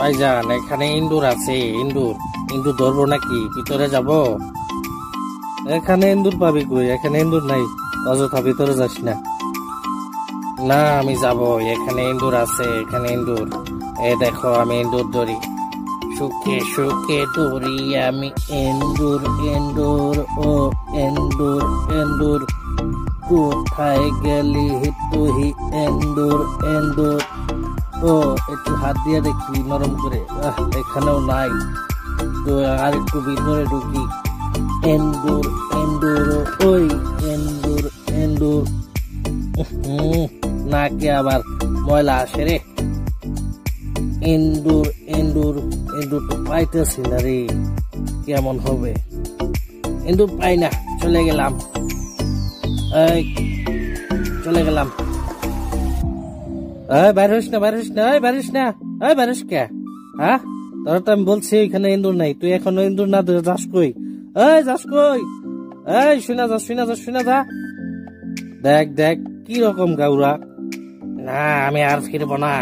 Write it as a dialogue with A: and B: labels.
A: ভাইজান এখানে ইন্দুর আছে। ইন্দুর ইন্দুর ধরবো নাকি? ভিতরে যাব? এখানে ইন্দুর পাবি কই? এখানে ইন্দুর নাই। অযথা ভিতরে যাস না। না আমি যাব। এখানে ইন্দুর আছে, এখানে ইন্দুর। এ দেখো আমি ইন্দুর ধরি, সুখে সুখে ধরি আমি ইন্দুর। ইন্দুর ও ইন্দুর, ইন্দুর কোথায় গেলি তুই? ইন্দুর ইন্দুর ও একটু হাত দিয়ে দেখি নরম করে। এখানেও নাই তো, আর একটু ভিতরে ঢুকি। ইন্দুর ইন্দুর ওই ইন্দুর ইন্দুর। নাকে আবার ময়লা আসে রে। ইন্দুর ইন্দুর ইন্দুর তো পাইতেছি না রে, কেমন হবে? ইন্দুর পাই না, চলে গেলাম। এই চলে গেলাম। বাইর হইস না, বাইর হইস না, বাইর হইস না। বাইর হইস কে? হ্যাঁ, তোরা তো আমি বলছি এখানে ইন্দুর নাই, তুই এখনো ইন্দুর না ধরে যাস কই? যাস কই? শুনা যা, শুনা যা, শুনা যা। দেখ দেখ কি রকম গাউরা। না আমি আর ফিরবো না।